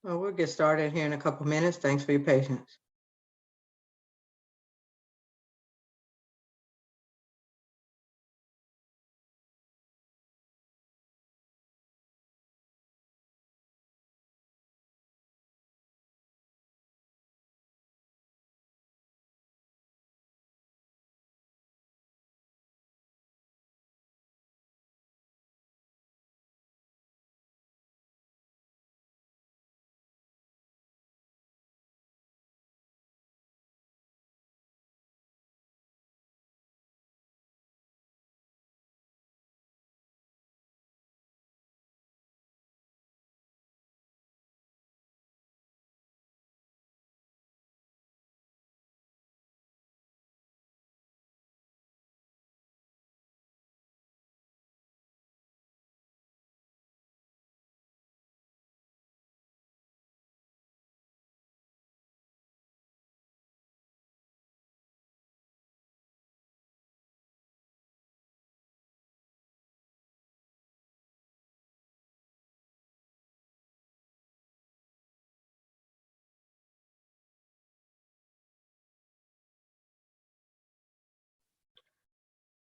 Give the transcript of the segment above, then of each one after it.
Well, we'll get started here in a couple minutes. Thanks for your patience.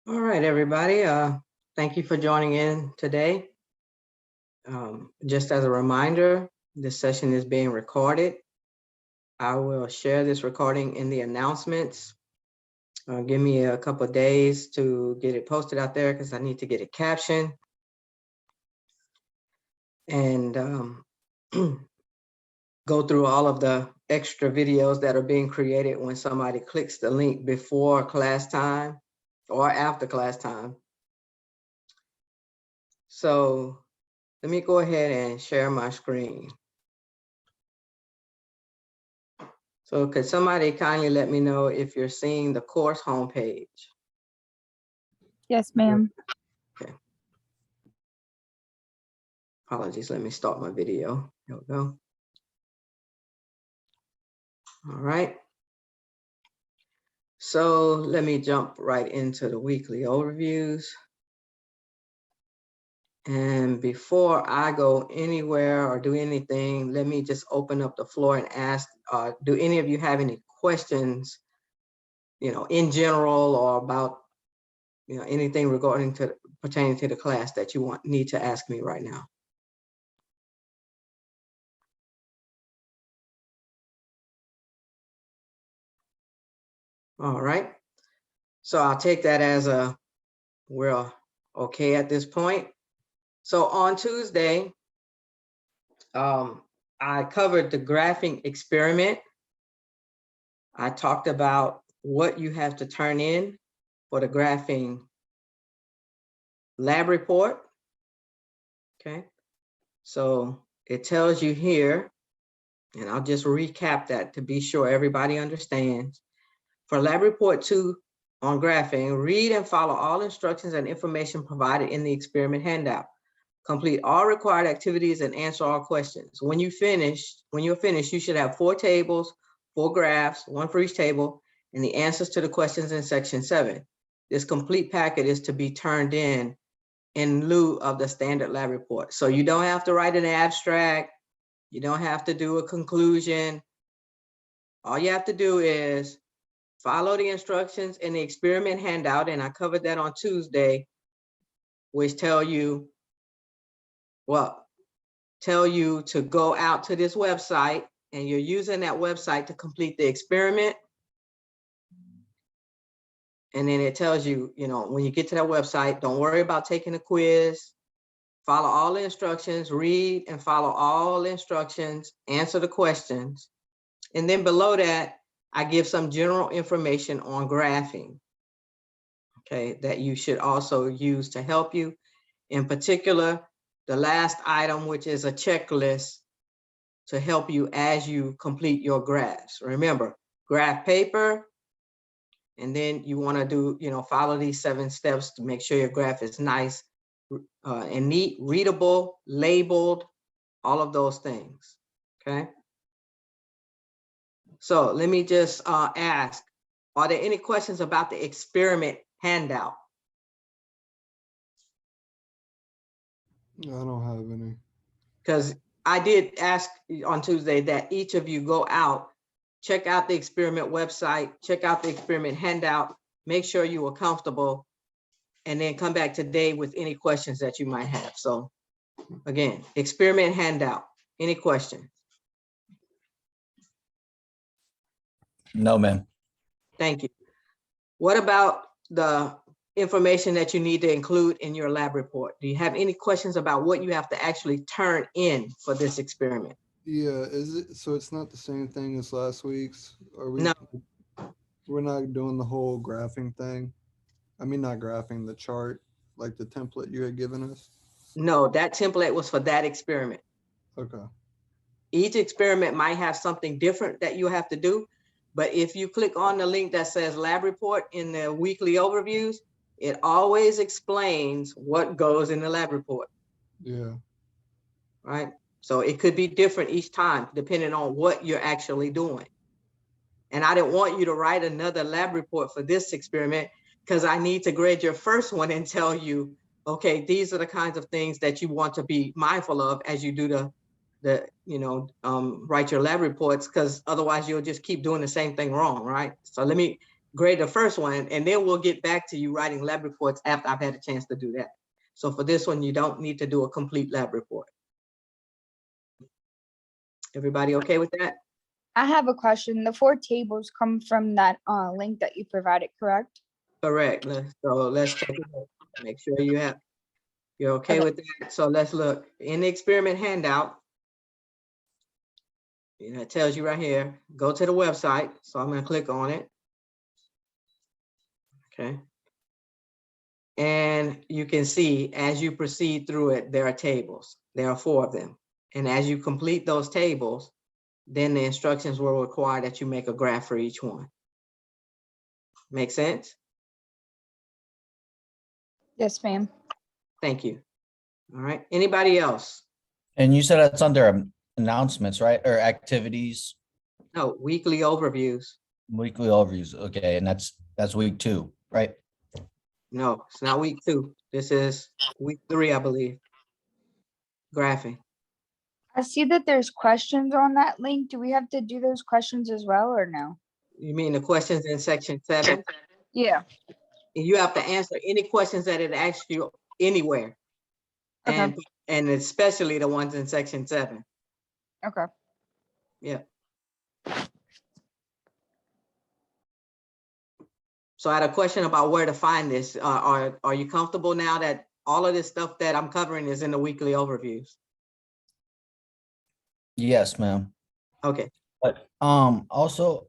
All right, everybody. Thank you for joining in today. Just as a reminder, this session is being recorded. I will share this recording in the announcements. Give me a couple of days to get it posted out there because I need to get it captioned. And go through all of the extra videos that are being created when somebody clicks the link before class time or after class time. So let me go ahead and share my screen. So could somebody kindly let me know if you're seeing the course homepage? Yes, ma'am. Okay. Apologies, let me start my video. There we go. All right. So let me jump right into the weekly overviews. And before I go anywhere or do anything, let me just open up the floor and ask, do any of you have any questions, in general or about, anything regarding to pertaining to the class that you need to ask me right now? All right. So I'll take that as we're okay at this point. So on Tuesday, I covered the graphing experiment. I talked about what you have to turn in for the graphing lab report. Okay, so it tells you here, and I'll just recap that to be sure everybody understands. For lab report 2 on graphing, read and follow all instructions and information provided in the experiment handout. Complete all required activities and answer all questions. When you're finished, you should have 4 tables, 4 graphs, 1 for each table, and the answers to the questions in section 7. This complete packet is to be turned in lieu of the standard lab report. So you don't have to write an abstract. You don't have to do a conclusion. All you have to do is follow the instructions in the experiment handout, and I covered that on Tuesday, which tell you to go out to this website, and you're using that website to complete the experiment. And then it tells you, when you get to that website, don't worry about taking a quiz. Follow all the instructions, read and follow all the instructions, answer the questions. And then below that, I give some general information on graphing, okay, that you should also use to help you. In particular, the last item, which is a checklist to help you as you complete your graphs. Remember, graph paper, and then you want to do, follow these 7 steps to make sure your graph is nice and neat, readable, labeled, all of those things, okay? So let me just ask, are there any questions about the experiment handout? I don't have any. Because I did ask on Tuesday that each of you go out, check out the experiment website, check out the experiment handout, make sure you are comfortable, and then come back today with any questions that you might have. So again, experiment handout, any questions? No, ma'am. Thank you. What about the information that you need to include in your lab report? Do you have any questions about what you have to actually turn in for this experiment? Yeah, is it, so it's not the same thing as last week's? Are we? No. We're not doing the whole graphing thing? I mean, not graphing, the chart, like the template you had given us? No, that template was for that experiment. Okay, Each experiment might have something different that you have to do, but if you click on the link that says lab report in the weekly overviews, it always explains what goes in the lab report, yeah, right? So it could be different each time, depending on what you're actually doing. And I didn't want you to write another lab report for this experiment because I need to grade your first one and tell you, okay, these are the kinds of things that you want to be mindful of as you do write your lab reports, because otherwise you'll just keep doing the same thing wrong, right? So let me grade the first one and then we'll get back to you writing lab reports after I've had a chance to do that. So for this one, you don't need to do a complete lab report. Everybody okay with that? I have a question. The 4 tables come from that link that you provided, correct? Correct. Let's take a look. Make sure you're okay Okay. with that. So let's look in the experiment handout. It tells you right here, go to the website. So I'm going to click on it. Okay. And you can see as you proceed through it, there are tables. There are 4 of them. And as you complete those tables, then the instructions will require that you make a graph for each one. Make sense? Yes, ma'am. Thank you. All right. Anybody else? And you said that's under announcements, right? Or activities, No, weekly overviews. weekly overviews. Okay, and that's week 2, right? No, it's not week 2. This is week 3, I believe. Graphing. I see that there's questions on that link. Do we have to do those questions as well or no? You mean the questions in section 7? Yeah. And you have to answer any questions that it asks you anywhere. Okay. And especially the ones in section 7. Okay. Yeah. So I had a question about where to find this. Are you comfortable now that all of this stuff that I'm covering is in the weekly overviews? Yes, ma'am. Okay. But also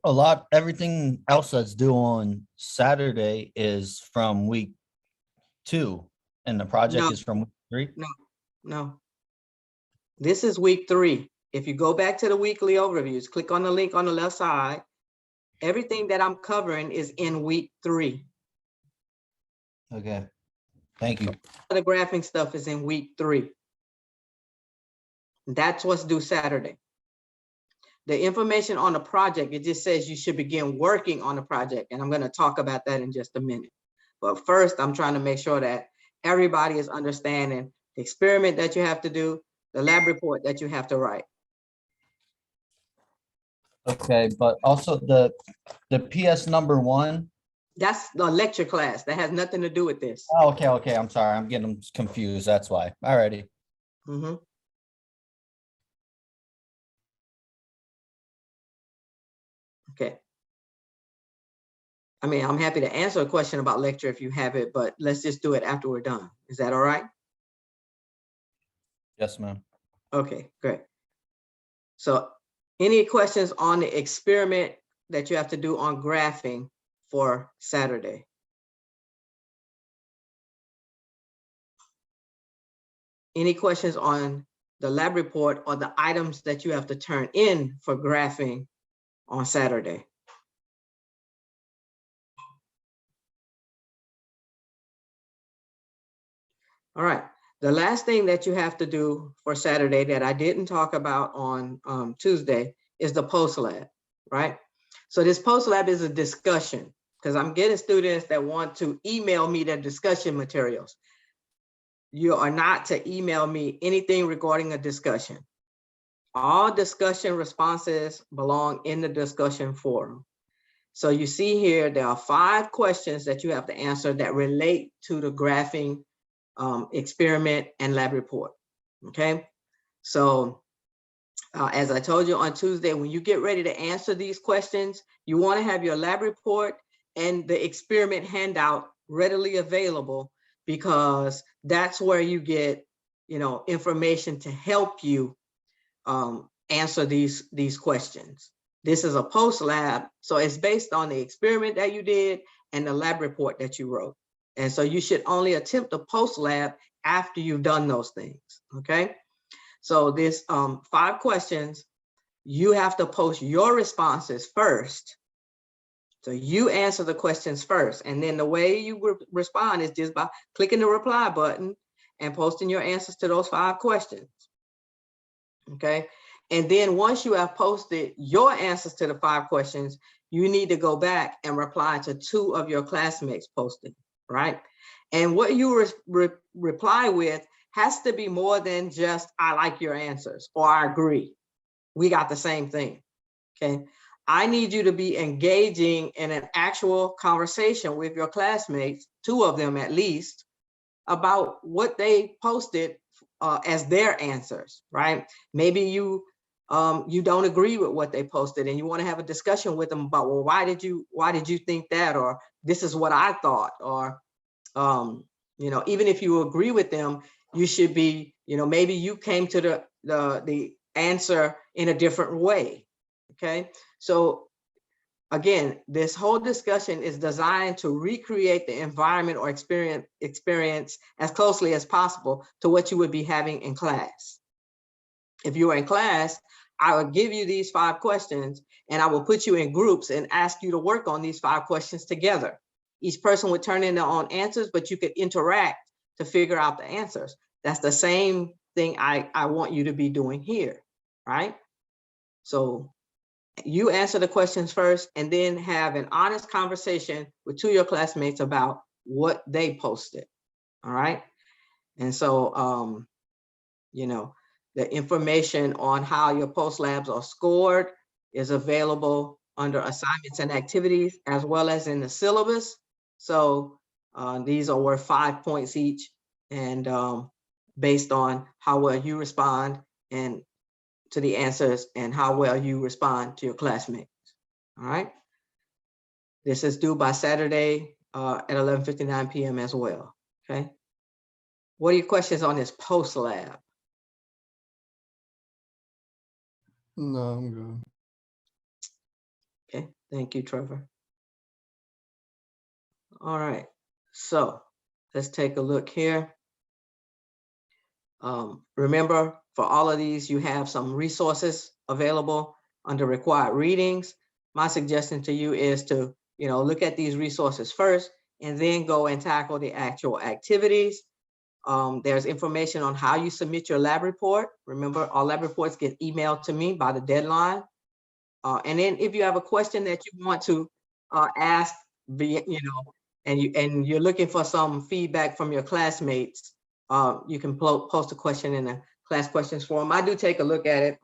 everything else that's due on Saturday is from week 2, and the project No. is from week 3. No. This is week 3. If you go back to the weekly overviews, click on the link on the left side. Everything that I'm covering is in week 3. Okay, thank you. The graphing stuff is in week 3. That's what's due Saturday. The information on the project, it just says you should begin working on the project. And I'm going to talk about that in just a minute. But first, I'm trying to make sure that everybody is understanding the experiment that you have to do, the lab report that you have to write. Okay, but also the PS number 1. That's the lecture class. That has nothing to do with this. Oh, okay. I'm sorry. I'm getting confused. That's why. Alrighty. Mm-hmm. Okay. I mean, I'm happy to answer a question about lecture if you have it, but let's just do it after we're done. Is that all right? Yes, ma'am. Okay, great. So any questions on the experiment that you have to do on graphing for Saturday? Any questions on the lab report or the items that you have to turn in for graphing on Saturday? All right. The last thing that you have to do for Saturday that I didn't talk about on Tuesday is the post lab, right? So this post lab is a discussion because I'm getting students that want to email me their discussion materials. You are not to email me anything regarding a discussion. all discussion responses belong in the discussion forum. So you see here, there are 5 questions that you have to answer that relate to the graphing experiment and lab report, okay? So as I told you on Tuesday, when you get ready to answer these questions, you want to have your lab report and the experiment handout readily available, because that's where you get, you know, information to help you answer these questions. This is a post lab, so it's based on the experiment that you did and the lab report that you wrote. And so you should only attempt a post lab after you've done those things, okay? So this 5 questions, you have to post your responses first. So you answer the questions first, and then the way you respond is just by clicking the reply button and posting your answers to those 5 questions, okay? And then once you have posted your answers to the 5 questions, you need to go back and reply to 2 of your classmates' posting, right? And what you reply with has to be more than just, I like your answers, or I agree. We got the same thing, okay? I need you to be engaging in an actual conversation with your classmates, 2 of them at least, about what they posted as their answers, right? Maybe you don't agree with what they posted and you want to have a discussion with them about, well, why did you think that? Or this is what I thought. Or, you know, even if you agree with them, you should be, you know, maybe you came to the answer in a different way, okay? So again, this whole discussion is designed to recreate the environment or experience as closely as possible to what you would be having in class. If you were in class, I would give you these 5 questions and I will put you in groups and ask you to work on these 5 questions together. Each person would turn in their own answers, but you could interact to figure out the answers. That's the same thing I want you to be doing here, right? So you answer the questions first and then have an honest conversation with 2 of your classmates about what they posted, all right? And so, you know, the information on how your post labs are scored is available under assignments and activities, as well as in the syllabus. So these are worth 5 points each, and based on how well you respond and to the answers and how well you respond to your classmates, all right? This is due by Saturday at 11:59 p.m. as well, okay? What are your questions on this post lab? No, I'm good. Okay, thank you, Trevor. All right, so let's take a look here. Remember, for all of these, you have some resources available under required readings. My suggestion to you is to, you know, look at these resources first and then go and tackle the actual activities. There's information on how you submit your lab report. Remember, all lab reports get emailed to me by the deadline. And then if you have a question that you want to ask, you know, and you're looking for some feedback from your classmates, you can post a question in the class questions forum. I do take a look at it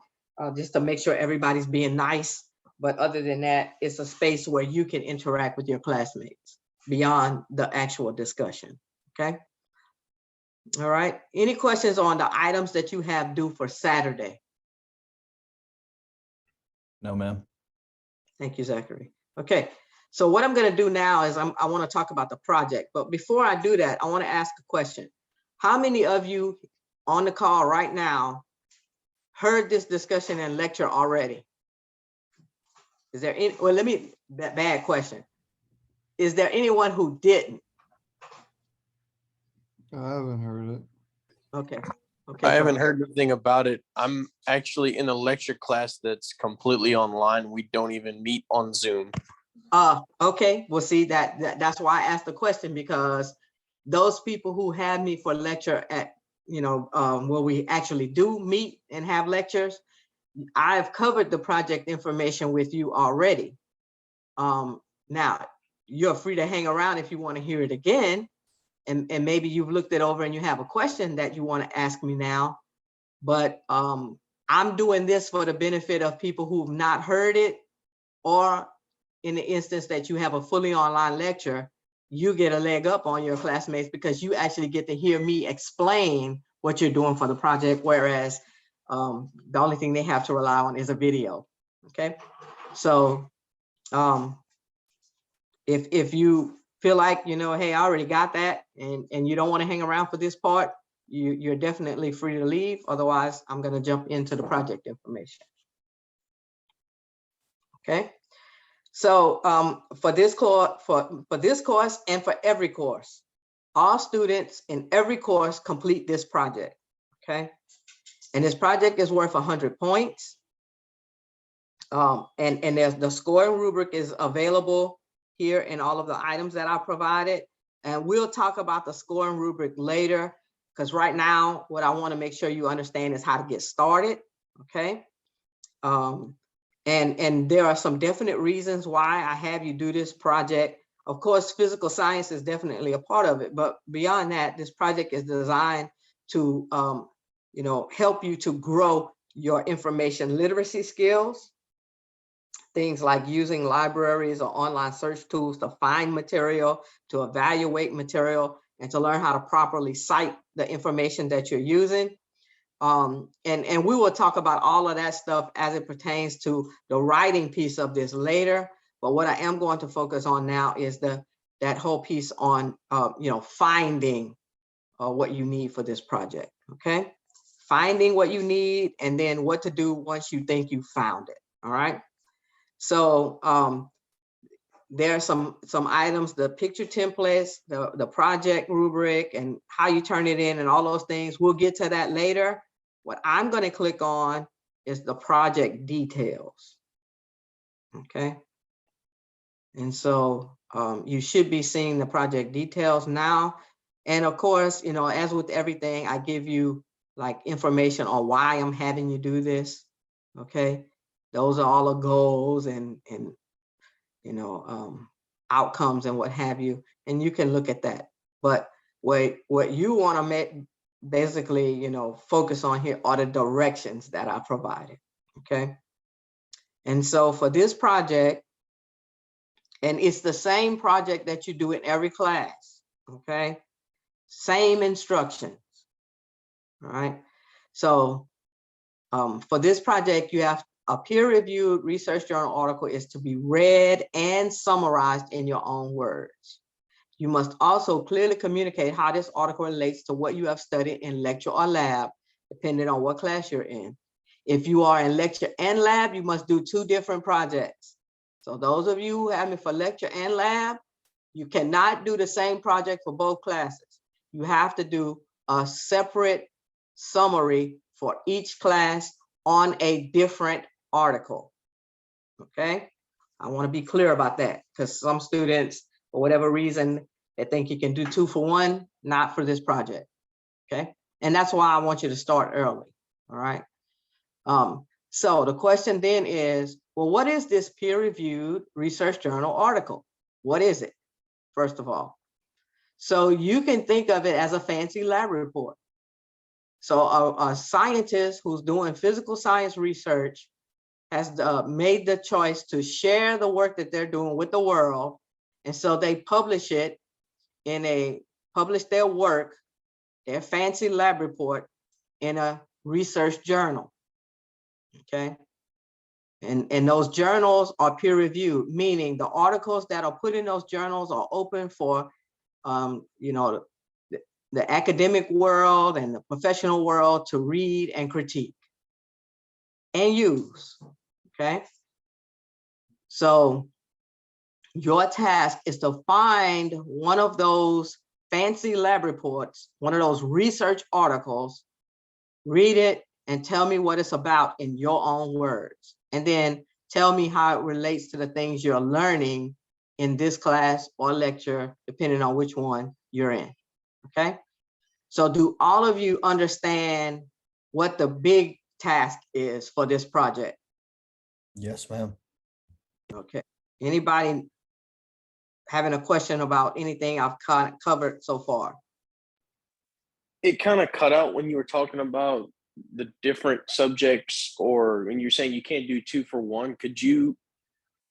just to make sure everybody's being nice. But other than that, it's a space where you can interact with your classmates beyond the actual discussion, okay? All right, any questions on the items that you have due for Saturday? No, ma'am. Thank you, Zachary. Okay, so what I'm gonna do now is I wanna talk about the project, but before I do that, I wanna ask a question. How many of you on the call right now heard this discussion and lecture already? Is there any, well, bad question. Is there anyone who didn't? I haven't heard it. Okay. Okay. I haven't Trevor. heard anything about it. I'm actually in a lecture class that's completely online. We don't even meet on Zoom. Okay, well, see, that's why I asked the question, because those people who had me for lecture at, you know, where we actually do meet and have lectures, I've covered the project information with you already. Now, you're free to hang around if you want to hear it again, and maybe you've looked it over and you have a question that you want to ask me now, but I I'm doing this for the benefit of people who've not heard it, or in the instance that you have a fully online lecture, you get a leg up on your classmates because you actually get to hear me explain what you're doing for the project, whereas the only thing they have to rely on is a video, okay? So if you feel like, you know, hey, I already got that, and you don't want to hang around for this part, you're definitely free to leave. Otherwise, I'm going to jump into the project information. Okay. So for this course and for every course, all students in every course complete this project. Okay. And this project is worth 100 points. And there's the scoring rubric is available here in all of the items that I provided. And we'll talk about the scoring rubric later, because right now, what I want to make sure you understand is how to get started. Okay. And there are some definite reasons why I have you do this project. Of course, physical science is definitely a part of it, but beyond that, this project is designed to, you know, help you to grow your information literacy skills. Things like using libraries or online search tools to find material, to evaluate material, and to learn how to properly cite the information that you're using. And we will talk about all of that stuff as it pertains to the writing piece of this later. But what I am going to focus on now is that whole piece on, you know, finding what you need for this project, okay? Finding what you need, and then what to do once you think you found it, all right? So there are some items, the picture templates, the project rubric, and how you turn it in and all those things. We'll get to that later. What I'm going to click on is the project details. Okay. And so you should be seeing the project details now. And of course, you know, as with everything, I give you like information on why I'm having you do this. Okay. Those are all the goals and you know, outcomes and what have you. And you can look at that. But what you want to make, basically, you know, focus on here are the directions that I provided, okay? And so for this project, and it's the same project that you do in every class, okay? Same instructions, all right? So for this project, you have a peer-reviewed research journal article is to be read and summarized in your own words. You must also clearly communicate how this article relates to what you have studied in lecture or lab, depending on what class you're in. If you are in lecture and lab, you must do 2 different projects. So those of you who have me for lecture and lab, you cannot do the same project for both classes. You have to do a separate summary for each class on a different article, okay? I want to be clear about that, because some students, for whatever reason, they think you can do 2 for 1, not for this project, okay? And that's why I want you to start early, all right? So the question then is, well, what is this peer-reviewed research journal article? What is it, first of all? So you can think of it as a fancy lab report. So a scientist who's doing physical science research has made the choice to share the work that they're doing with the world. And so they publish it publish their work, their fancy lab report, in a research journal, okay? And those journals are peer reviewed, meaning the articles that are put in those journals are open for, you know, the academic world and the professional world to read and critique and use, okay? So your task is to find one of those fancy lab reports, one of those research articles, read it, and tell me what it's about in your own words. And then tell me how it relates to the things you're learning in this class or lecture, depending on which one you're in, okay? So do all of you understand what the big task is for this project? Yes, ma'am. Okay. Anybody having a question about anything I've covered so far? It kind of cut out when you were talking about the different subjects, or when you're saying you can't do 2 for 1, could you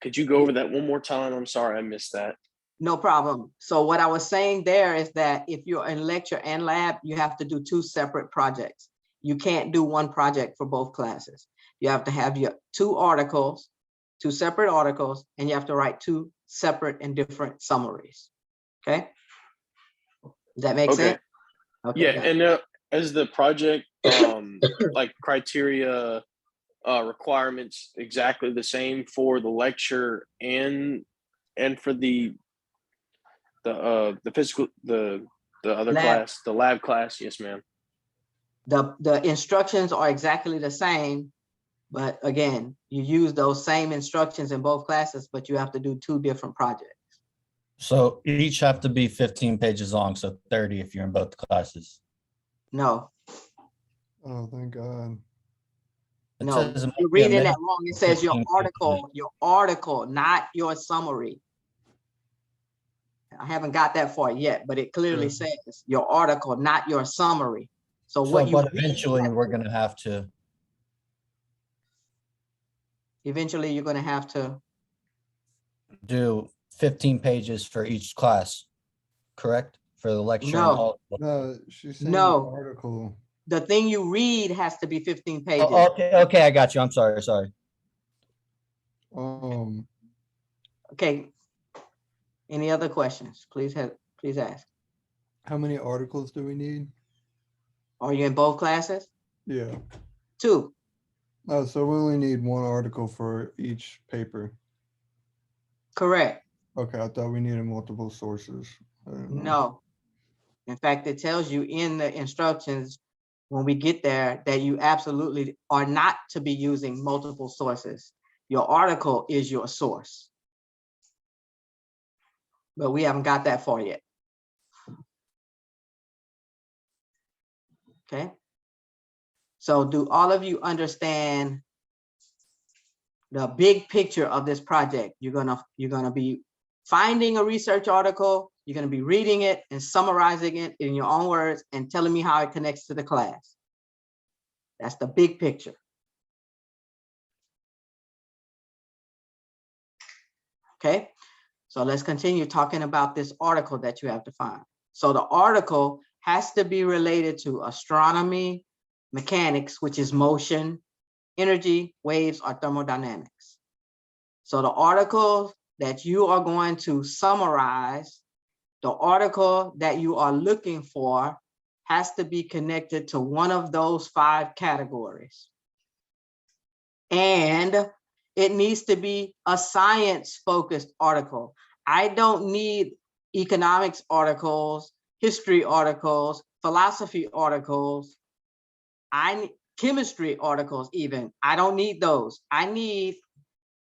go over that one more time? I'm sorry, I missed that. No problem. So what I was saying there is that if you're in lecture and lab, you have to do 2 separate projects. You can't do one project for both classes. You have to have your 2 articles, 2 separate articles, and you have to write 2 separate and different summaries. Okay? Does that make Okay. sense? Okay. Yeah, got it. and as the project like criteria requirements exactly the same for the lecture and for the physical the other Lab. class, the lab class. Yes, ma'am. The instructions are exactly the same, but again, you use those same instructions in both classes, but you have to do 2 different projects. So each have to be 15 pages long, so 30 if you're in both classes. No, Oh, thank God. It no, says it might you're be a reading that minimum wrong. It of says 15 pages. your article, not your summary. I haven't got that far yet, but it clearly Sure. says your article, not your summary. So So, what you but read, eventually we're gonna have to eventually you're gonna have to, do 15 pages for each class, correct? For the lecture and No. all. No, she's saying No. the article. the thing you read has to be 15 pages. Oh, okay, I got you. I'm sorry. Okay. Any other questions? Please ask. How many articles do we need? Are you in both classes? Yeah. 2. Oh, so we only need 1 article for each paper. Correct. Okay, I thought we needed multiple sources. I didn't know. No. In fact, it tells you in the instructions when we get there that you absolutely are not to be using multiple sources. Your article is your source. But we haven't got that far yet. Okay. So do all of you understand the big picture of this project? You're gonna be finding a research article, you're gonna be reading it and summarizing it in your own words and telling me how it connects to the class. That's the big picture. Okay, so let's continue talking about this article that you have to find. So the article has to be related to astronomy, mechanics, which is motion, energy, waves, or thermodynamics. So the article that you are going to summarize, the article that you are looking for has to be connected to one of those 5 categories. And it needs to be a science-focused article. I don't need economics articles, history articles, philosophy articles. I need chemistry articles even. I don't need those. I need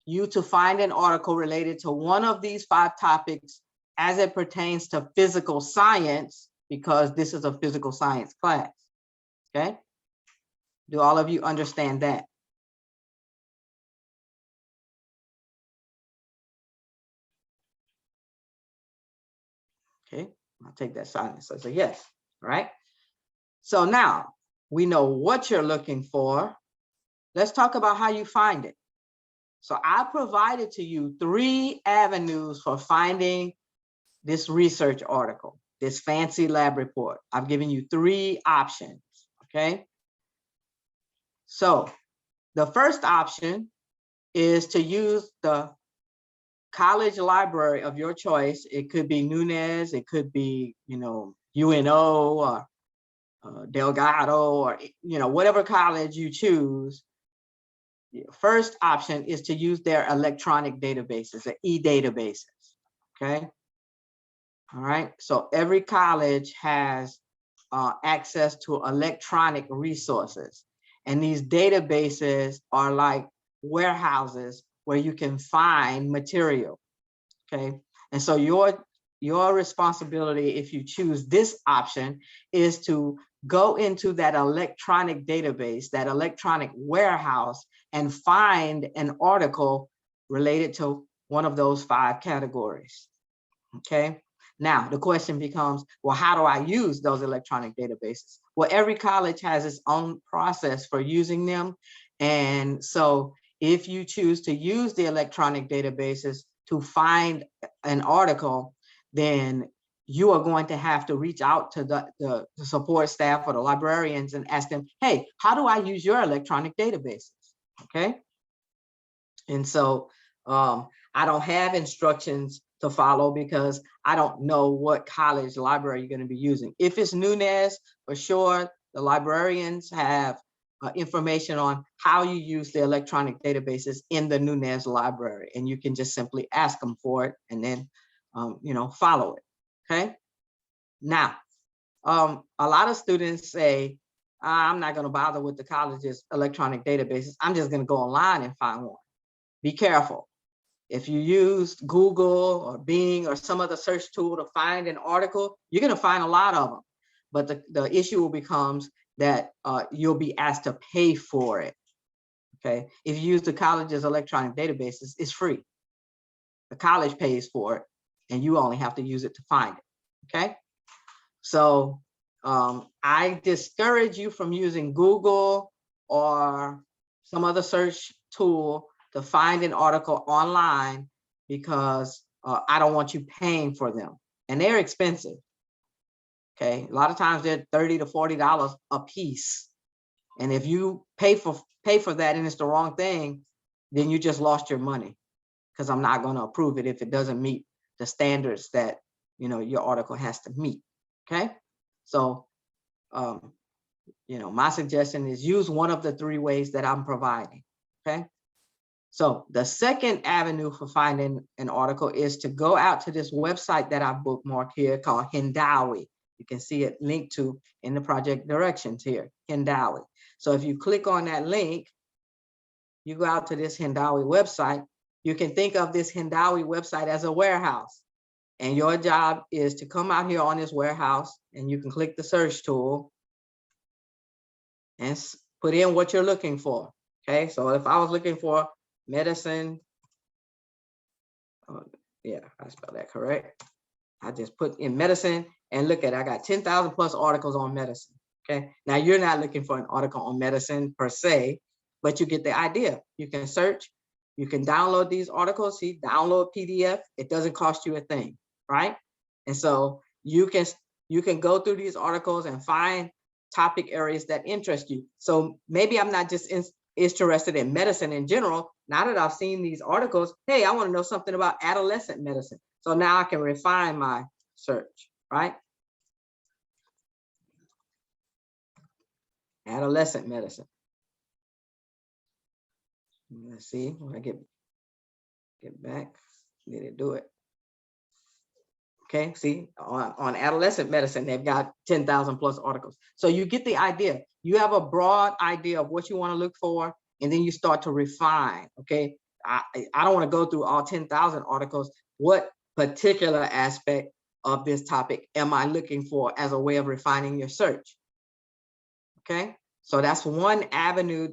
you to find an article related to one of these 5 topics as it pertains to physical science, because this is a physical science class. Okay? Do all of you understand that? Okay, I'll take that silence as a yes. All right. So now we know what you're looking for. Let's talk about how you find it. So I provided to you 3 avenues for finding this research article, this fancy lab report. I've given you 3 options, okay? So the first option is to use the college library of your choice. It could be Nunez, it could be, UNO or Delgado, or whatever college you choose. The first option is to use their electronic databases, the e-databases, okay? All right, so every college has access to electronic resources. And these databases are like warehouses where you can find material, okay? And so your responsibility, if you choose this option, is to go into that electronic database, that electronic warehouse, and find an article related to one of those 5 categories, okay? Now, the question becomes, well, how do I use those electronic databases? Well, every college has its own process for using them. And so if you choose to use the electronic databases to find an article, then you are going to have to reach out to the support staff or the librarians and ask them, hey, how do I use your electronic databases? Okay. And so I don't have instructions to follow because I don't know what college library you're going to be using. If it's Nunez, for sure, the librarians have information on how you use the electronic databases in the Nunez library, and you can just simply ask them for it and then, follow it. Okay. Now, a lot of students say, I'm not going to bother with the college's electronic databases. I'm just going to go online and find one. Be careful. If you use Google or Bing or some other search tool to find an article, you're going to find a lot of them. But the issue becomes that you'll be asked to pay for it. Okay. If you use the college's electronic databases, it's free. The college pays for it, and you only have to use it to find it. Okay. So I discourage you from using Google or some other search tool to find an article online, because I don't want you paying for them, and they're expensive. Okay, a lot of times they're $30 to $40 a piece, and if you pay for that and it's the wrong thing, then you just lost your money, because I'm not going to approve it if it doesn't meet the standards that your article has to meet. Okay, so my suggestion is use one of the three ways that I'm providing. Okay. So the second avenue for finding an article is to go out to this website that I've bookmarked here called Hindawi. You can see it linked to in the project directions here, Hindawi. So if you click on that link, you go out to this Hindawi website. You can think of this Hindawi website as a warehouse. And your job is to come out here on this warehouse, and you can click the search tool and put in what you're looking for. Okay, so if I was looking for medicine, yeah, I spelled that correct. I just put in medicine, and look at it, I got 10,000 plus articles on medicine. Okay, now you're not looking for an article on medicine per se, but you get the idea. You can search, you can download these articles. See, download PDF. It doesn't cost you a thing, right? And so you can go through these articles and find topic areas that interest you. So maybe I'm not just interested in medicine in general. Now that I've seen these articles, hey, I want to know something about adolescent medicine. So now I can refine my search, right? Adolescent medicine. Let's see when I get back. Did it do it? Okay, see, on adolescent medicine, they've got 10,000 plus articles. So you get the idea. You have a broad idea of what you want to look for, and then you start to refine. Okay, I don't want to go through all 10,000 articles. What particular aspect of this topic am I looking for as a way of refining your search? Okay, so that's one avenue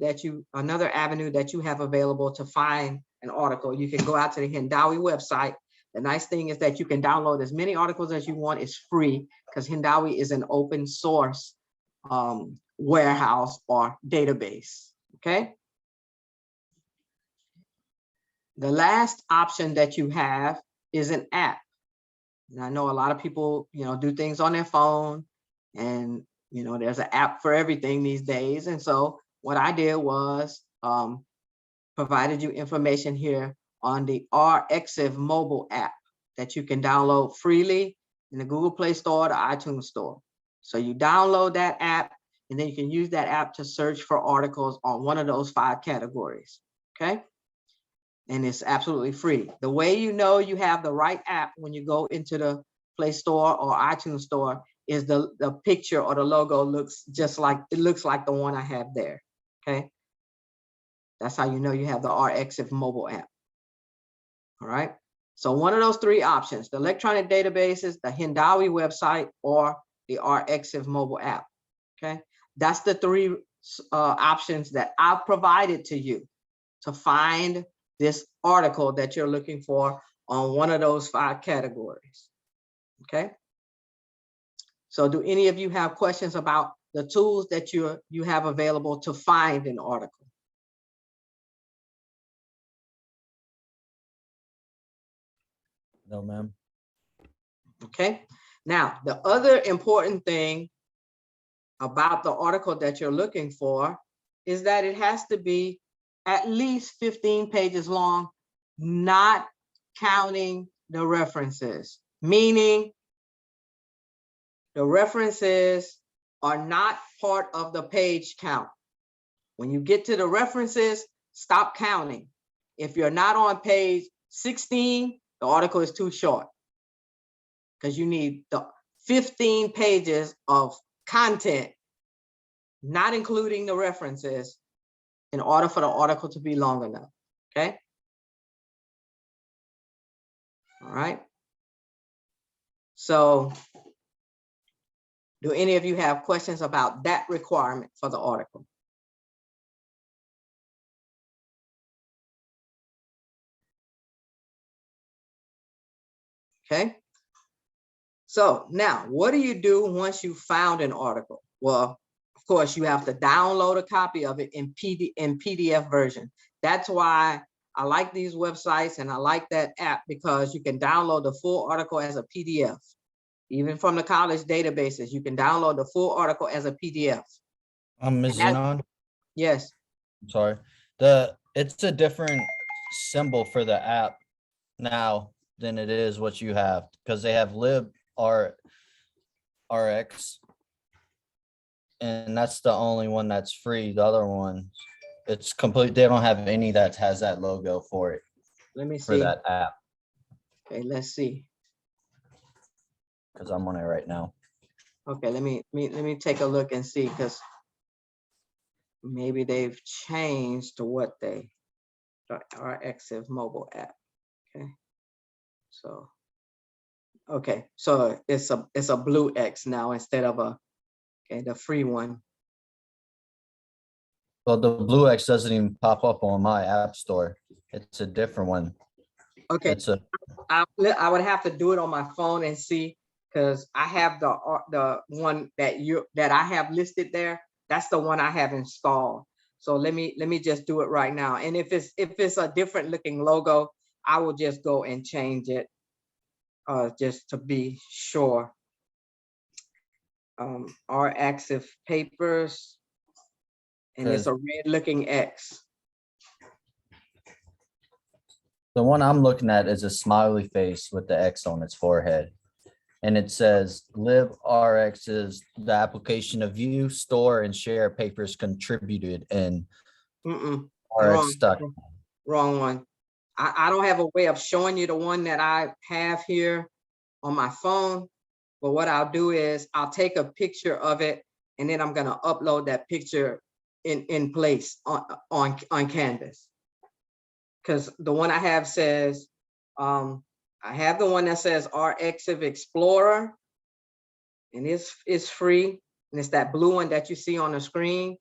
another avenue that you have available to find an article. You can go out to the Hindawi website. The nice thing is that you can download as many articles as you want. It's free, because Hindawi is an open source warehouse or database. Okay. The last option that you have is an app. And I know a lot of people, do things on their phone, and there's an app for everything these days. And so what I did was provided you information here on the RXiv mobile app that you can download freely in the Google Play Store or the iTunes Store. So you download that app, and then you can use that app to search for articles on one of those 5 categories. Okay. And it's absolutely free. The way you know you have the right app when you go into the Play Store or iTunes Store is the picture or the logo looks like the one I have there. Okay. That's how you know you have the RXiv mobile app. All right. So one of those 3 options, the electronic databases, the Hindawi website, or the RXiv mobile app. Okay. That's the 3 options that I've provided to you to find this article that you're looking for on one of those 5 categories. Okay. So do any of you have questions about the tools that you have available to find an article? No, ma'am. Okay. Now, the other important thing about the article that you're looking for is that it has to be at least 15 pages long, not counting the references, meaning the references are not part of the page count. When you get to the references, stop counting. If you're not on page 16, the article is too short because you need the 15 pages of content, not including the references, in order for the article to be long enough. Okay. All right. So do any of you have questions about that requirement for the article? Okay. So now what do you do once you found an article? Well, of course, you have to download a copy of it in PDF version. That's why I like these websites and I like that app, because you can download the full article as a PDF. Even from the college databases, you can download the full article as a PDF. Ms. And Zenon, Yes. I'm sorry. It's a different symbol for the app now than it is what you have, because they have RX, and that's the only one that's free. The other one, it's complete. They don't have any that has that logo for it, Let me for see. that app, Okay, let's see. because I'm on it right now. Okay, let me take a look and see, because maybe they've changed to what they our Exif mobile app. Okay. So okay, so it's a blue X now instead of the free one. Well, the Blue X doesn't even pop up on my app store. It's a different one. Okay, It's a I would have to do it on my phone and see, because I have the one that I have listed there. That's the one I have installed. So let me just do it right now. And if it's a different looking logo, I will just go and change it, just to be sure. Our Active Papers, and it's a red looking X. The one I'm looking at is a smiley face with the X on its forehead. And it says LibRx is the application to view, store, and share papers contributed in Wrong. RX stock. Wrong one. I don't have a way of showing you the one that I have here on my phone, but what I'll do is I'll take a picture of it, and then I'm gonna upload that picture in place on Canvas. Because the one I have says, I have the one that says RXiv Explorer, and it's free, and it's that blue one that you see on the screen.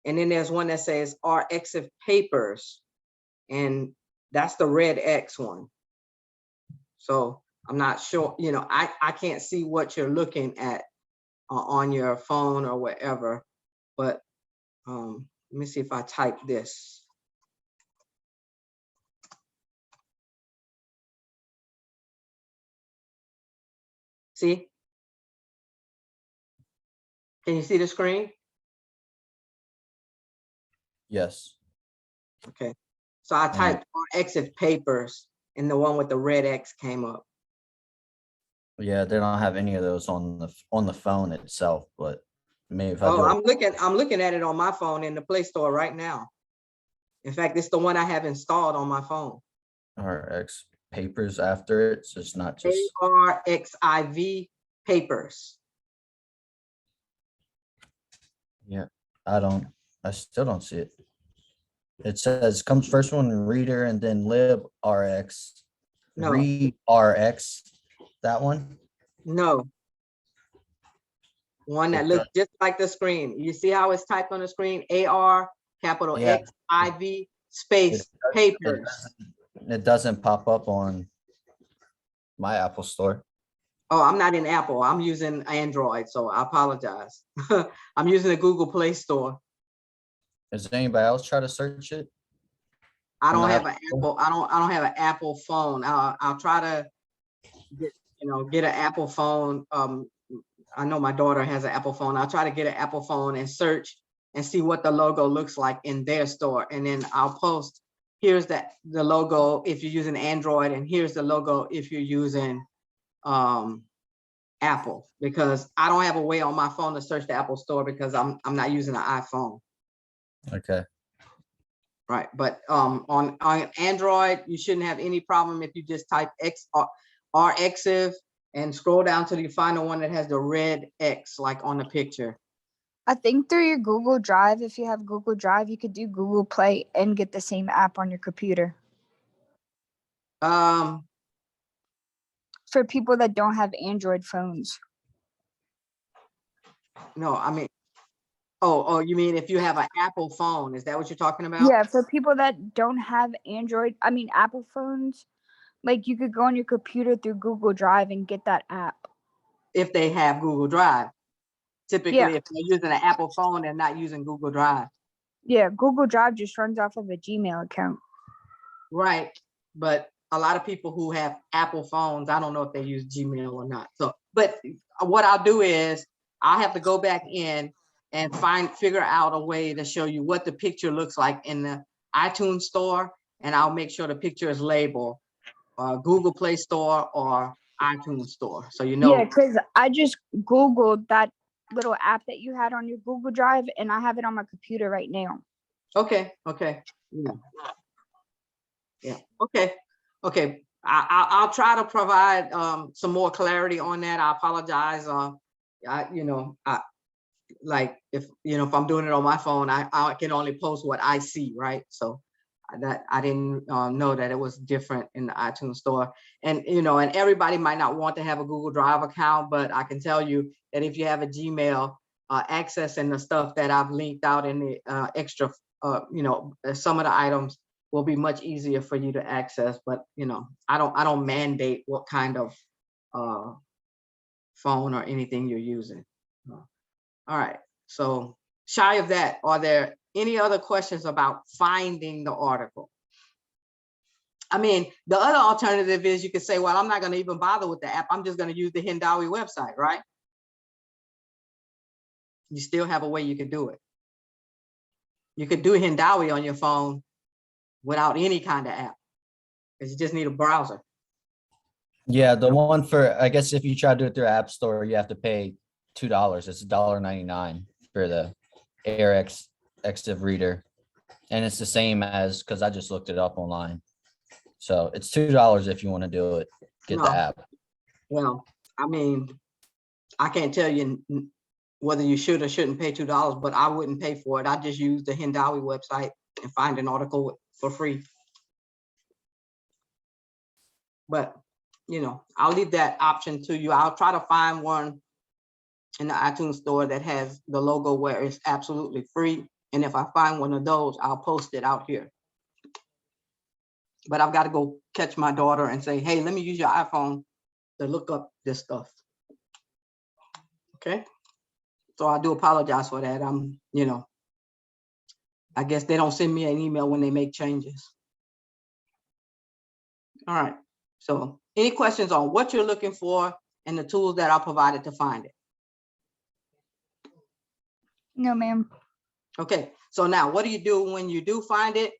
And then there's one that says RXiv Papers, and that's the red X one. So I'm not sure, I can't see what you're looking at on your phone or whatever, but let me see if I type this. See? Can you see the screen? Yes. Okay. So I typed RXiv Papers, and the one with the red X came up. Yeah, they don't have any of those on the phone itself, but maybe if I Oh, do I'm looking at it on my phone in the Play Store right now. In fact, it's the one I have installed on my phone. RX papers after it, so it's not just ARXIV Papers. I still don't see it. It says comes first one reader and then LibRx. No. ReadRx, that one? No. One that It looks just like the screen. You see how it's typed on the screen? AR, capital Yeah. XIV, space, Papers. It doesn't pop up on my Apple Store. Oh, I'm not in Apple. I'm using Android, so I apologize. I'm using the Google Play Store. Does anybody else try to search it? I don't No. have an Apple. I don't have an Apple phone. I'll try to get an Apple phone. I know my daughter has an Apple phone. I'll try to get an Apple phone and search and see what the logo looks like in their store. And then I'll post, here's the logo if you're using Android, and here's the logo if you're using Apple, because I don't have a way on my phone to search the Apple store because I'm not using an iPhone. Okay. Right, but on Android, you shouldn't have any problem if you just type RXiv and scroll down till you find the one that has the red X like on the picture. I think through your Google Drive, if you have Google Drive, you could do Google Play and get the same app on your computer. Um, For people that don't have Android phones. no, I mean, oh, you mean if you have an Apple phone? Is that what you're talking about? Yeah, for people that don't have Apple phones, like you could go on your computer through Google Drive and get that app. If they have Google Drive. Typically, Yeah. if they're using an Apple phone, they're not using Google Drive. Yeah, Google Drive just runs off of a Gmail account. Right, but a lot of people who have Apple phones, I don't know if they use Gmail or not. So, but what I'll do is I'll have to go back in and figure out a way to show you what the picture looks like in the iTunes store, and I'll make sure the picture is labeled Google Play Store or iTunes Store, so you know. Yeah, because I just Googled that little app that you had on your Google Drive, and I have it on my computer right now. Okay. Yeah. Okay. I'll try to provide some more clarity on that. I apologize. If I'm doing it on my phone, I can only post what I see, right? So that I didn't know that it was different in the iTunes store. And and everybody might not want to have a Google Drive account, but I can tell you that if you have a Gmail, accessing the stuff that I've linked out in the extra, some of the items will be much easier for you to access. But I don't mandate what kind of phone or anything you're using. All right. So shy of that, are there any other questions about finding the article? I mean, the other alternative is you could say, well, I'm not going to even bother with the app. I'm just going to use the Hindawi website, right? You still have a way you could do it. You could do Hindawi on your phone without any kind of app, because you just need a browser. Yeah, the one for, I guess if you try to do it through App Store, you have to pay $2. It's $1.99 for the AirX Extiv reader. And it's the same as, because I just looked it up online. So it's $2 if you want to do it, get the app. Well, I mean, I can't tell you whether you should or shouldn't pay $2, but I wouldn't pay for it. I just use the Hindawi website and find an article for free. But I'll leave that option to you. I'll try to find one in the iTunes store that has the logo where it's absolutely free. And if I find one of those, I'll post it out here. But I've got to go catch my daughter and say, hey, let me use your iPhone to look up this stuff. Okay. So I do apologize for that. I guess they don't send me an email when they make changes. All right. So any questions on what you're looking for and the tools that are provided to find it? No, ma'am. Okay. So now what do you do when you do find it?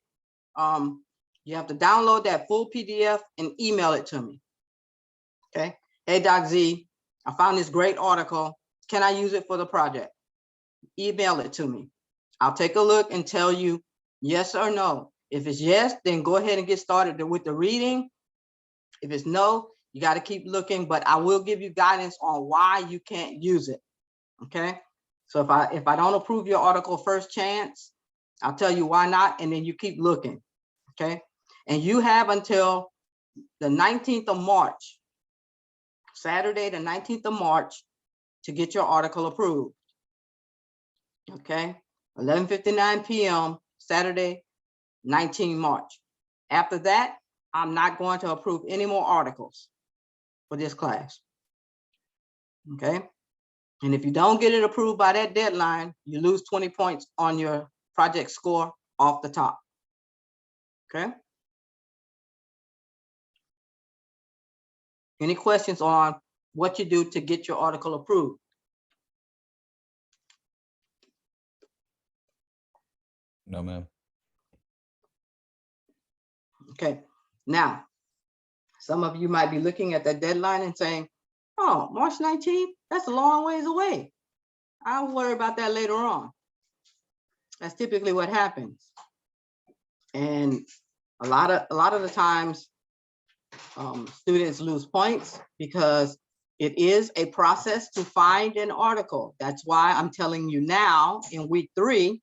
You have to download that full PDF and email it to me. Okay. Hey, Doc Z, I found this great article. Can I use it for the project? Email it to me. I'll take a look and tell you yes or no. If it's yes, then go ahead and get started with the reading. If it's no, you got to keep looking, but I will give you guidance on why you can't use it. Okay. So if I don't approve your article first chance, I'll tell you why not, and then you keep looking. Okay. And you have until the 19th of March, Saturday, the 19th of March, to get your article approved. Okay. 11:59 p.m. Saturday, 19 March. After that, I'm not going to approve any more articles for this class. Okay. And if you don't get it approved by that deadline, you lose 20 points on your project score off the top. Okay. Any questions on what you do to get your article approved? No, ma'am. Okay. Now, some of you might be looking at that deadline and saying, oh, March 19th, that's a long ways away. I'll worry about that later on. That's typically what happens. And a lot of the times, students lose points because it is a process to find an article. That's why I'm telling you now in week 3,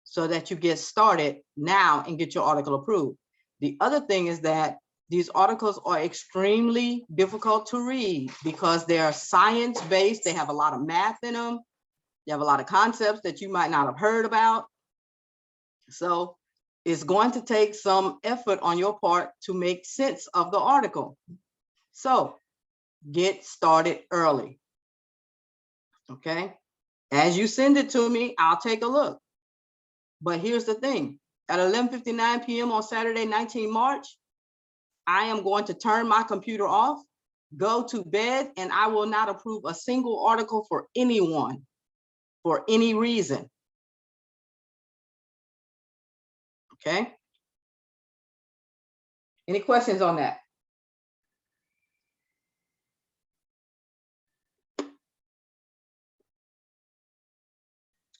so that you get started now and get your article approved. The other thing is that these articles are extremely difficult to read because they are science-based. They have a lot of math in them. They have a lot of concepts that you might not have heard about. So it's going to take some effort on your part to make sense of the article. So get started early. Okay. As you send it to me, I'll take a look. But here's the thing. At 11:59 p.m. on Saturday, 19 March, I am going to turn my computer off, go to bed, and I will not approve a single article for anyone for any reason. Okay. Any questions on that?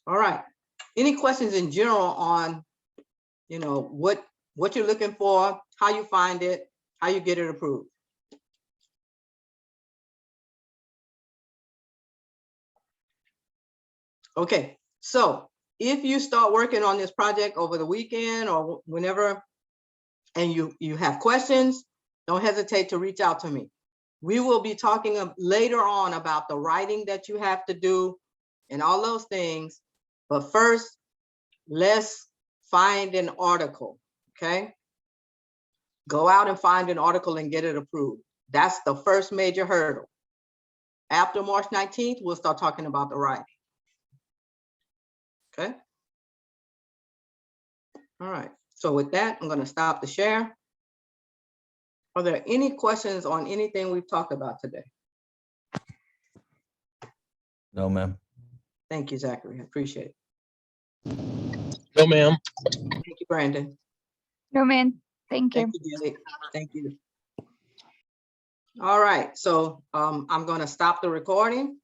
All right. Any questions in general on, you know, what you're looking for, how you find it, how you get it approved? Okay, so if you start working on this project over the weekend or whenever, and you have questions, don't hesitate to reach out to me. We will be talking later on about the writing that you have to do and all those things. But first, let's find an article, okay? Go out and find an article and get it approved. That's the first major hurdle. After March 19th, we'll start talking about the writing. Okay. All right. So with that, I'm going to stop the share. Are there any questions on anything we've talked about today? No, ma'am. Thank you, Zachary. I appreciate it. No, ma'am. Thank you, Brandon. No, man. Thank you. Thank you, Dilly. Thank you. All right. So I'm going to stop the recording.